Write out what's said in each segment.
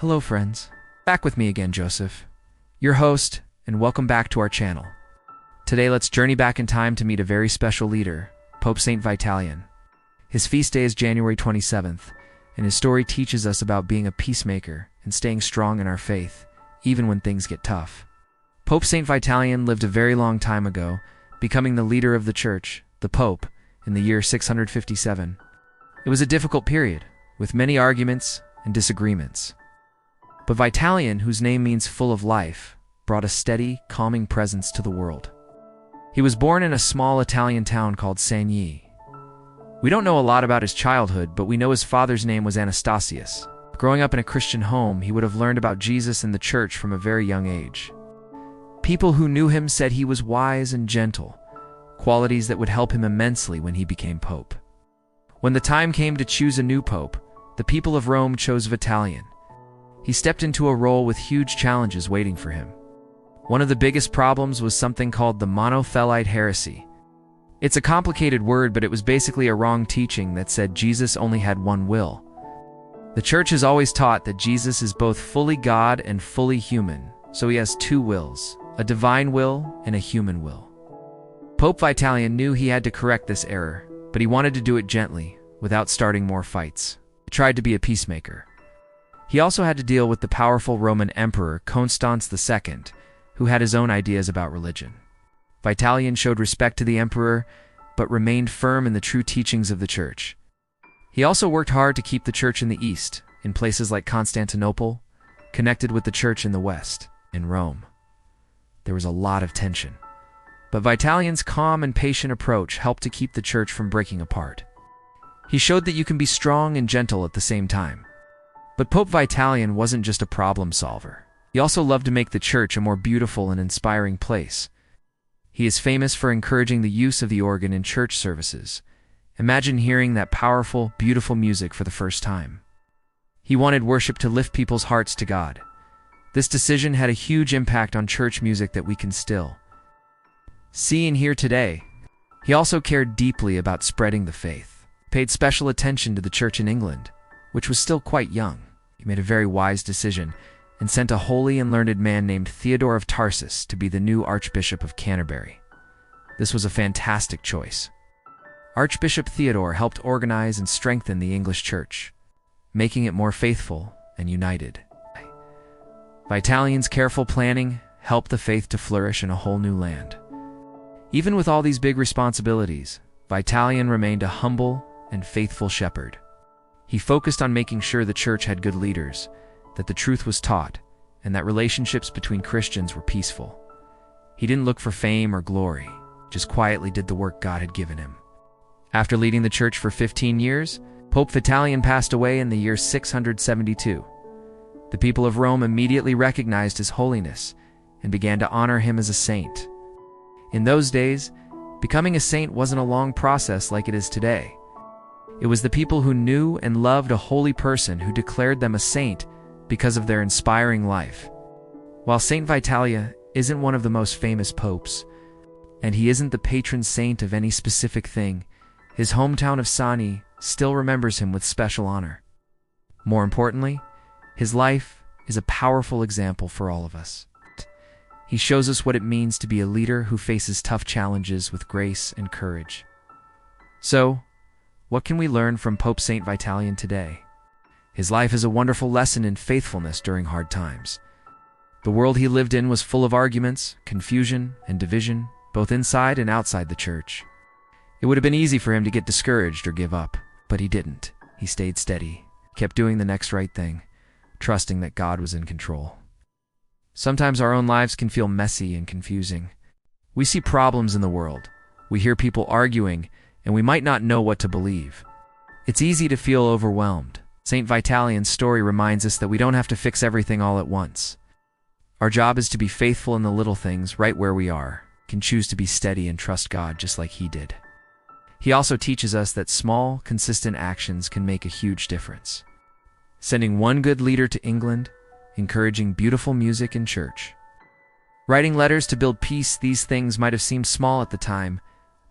Hello friends, back with me again, Joseph, your host, and welcome back to our channel. Today let's journey back in time to meet a very special leader, Pope Saint Vitalian. His feast day is January 27th, and his story teaches us about being a peacemaker and staying strong in our faith, even when things get tough. Pope Saint Vitalian lived a very long time ago, becoming the leader of the Church, the Pope, in the year 657. It was a difficult period, with many arguments and disagreements. But Vitalian, whose name means full of life, brought a steady, calming presence to the world. He was born in a small Italian town called Sagni. We don't know a lot about his childhood, but we know his father's name was Anastasius. Growing up in a Christian home, he would have learned about Jesus and the Church from a very young age. People who knew him said he was wise and gentle, qualities that would help him immensely when he became Pope. When the time came to choose a new Pope, the people of Rome chose Vitalian. He stepped into a role with huge challenges waiting for him. One of the biggest problems was something called the monothelite heresy. It's a complicated word, but it was basically a wrong teaching that said Jesus only had one will. The Church has always taught that Jesus is both fully God and fully human, so he has two wills, a divine will and a human will. Pope Vitalian knew he had to correct this error, but he wanted to do it gently, without starting more fights. He tried to be a peacemaker. He also had to deal with the powerful Roman Emperor Constans II, who had his own ideas about religion. Vitalian showed respect to the emperor, but remained firm in the true teachings of the Church. He also worked hard to keep the Church in the East, in places like Constantinople, connected with the Church in the West, in Rome. There was a lot of tension. But Vitalian's calm and patient approach helped to keep the Church from breaking apart. He showed that you can be strong and gentle at the same time. But Pope Vitalian wasn't just a problem solver. He also loved to make the Church a more beautiful and inspiring place. He is famous for encouraging the use of the organ in church services. Imagine hearing that powerful, beautiful music for the first time. He wanted worship to lift people's hearts to God. This decision had a huge impact on church music that we can still see and hear today. He also cared deeply about spreading the faith. He paid special attention to the Church in England, which was still quite young. He made a very wise decision and sent a holy and learned man named Theodore of Tarsus to be the new Archbishop of Canterbury. This was a fantastic choice. Archbishop Theodore helped organize and strengthen the English Church, making it more faithful and united. Vitalian's careful planning helped the faith to flourish in a whole new land. Even with all these big responsibilities, Vitalian remained a humble and faithful shepherd. He focused on making sure the Church had good leaders, that the truth was taught, and that relationships between Christians were peaceful. He didn't look for fame or glory, just quietly did the work God had given him. After leading the Church for 15 years, Pope Vitalian passed away in the year 672. The people of Rome immediately recognized his holiness and began to honor him as a saint. In those days, becoming a saint wasn't a long process like it is today. It was the people who knew and loved a holy person who declared them a saint because of their inspiring life. While Saint Vitalian isn't one of the most famous popes, and he isn't the patron saint of any specific thing, his hometown of Sagni still remembers him with special honor. More importantly, his life is a powerful example for all of us. He shows us what it means to be a leader who faces tough challenges with grace and courage. So, what can we learn from Pope Saint Vitalian today? His life is a wonderful lesson in faithfulness during hard times. The world he lived in was full of arguments, confusion, and division, both inside and outside the Church. It would have been easy for him to get discouraged or give up, but he didn't. He stayed steady, kept doing the next right thing, trusting that God was in control. Sometimes our own lives can feel messy and confusing. We see problems in the world. We hear people arguing, and we might not know what to believe. It's easy to feel overwhelmed. Saint Vitalian's story reminds us that we don't have to fix everything all at once. Our job is to be faithful in the little things right where we are, can choose to be steady and trust God just like he did. He also teaches us that small, consistent actions can make a huge difference. Sending one good leader to England, encouraging beautiful music in church, writing letters to build peace. These things might have seemed small at the time,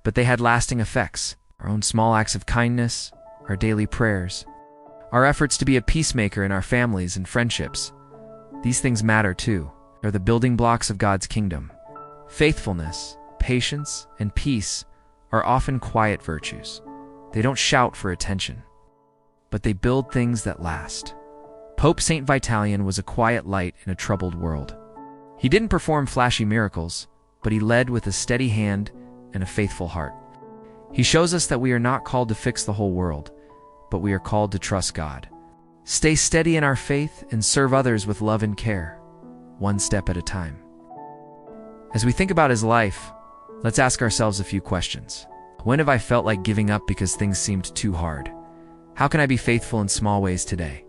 but they had lasting effects. Our own small acts of kindness, our daily prayers, Our efforts to be a peacemaker in our families and friendships. These things matter too. They're the building blocks of God's kingdom. Faithfulness, patience, and peace are often quiet virtues. They don't shout for attention, but they build things that last. Pope Saint Vitalian was a quiet light in a troubled world. He didn't perform flashy miracles, but he led with a steady hand and a faithful heart. He shows us that we are not called to fix the whole world, but we are called to trust God. Stay steady in our faith and serve others with love and care, one step at a time. As we think about his life, let's ask ourselves a few questions. When have I felt like giving up because things seemed too hard? How can I be faithful in small ways today?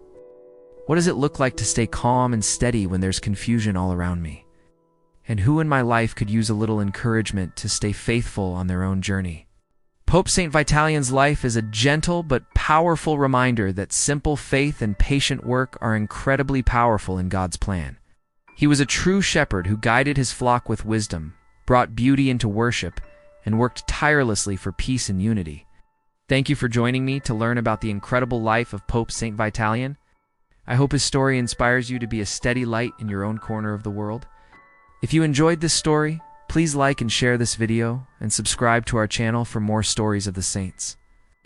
What does it look like to stay calm and steady when there's confusion all around me? And who in my life could use a little encouragement to stay faithful on their own journey? Pope Saint Vitalian's life is a gentle but powerful reminder that simple faith and patient work are incredibly powerful in God's plan. He was a true shepherd who guided his flock with wisdom, brought beauty into worship, and worked tirelessly for peace and unity. Thank you for joining me to learn about the incredible life of Pope Saint Vitalian. I hope his story inspires you to be a steady light in your own corner of the world. If you enjoyed this story, please like and share this video and subscribe to our channel for more stories of the saints.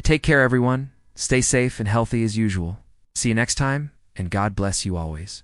Take care, everyone. Stay safe and healthy as usual. See you next time, and God bless you always.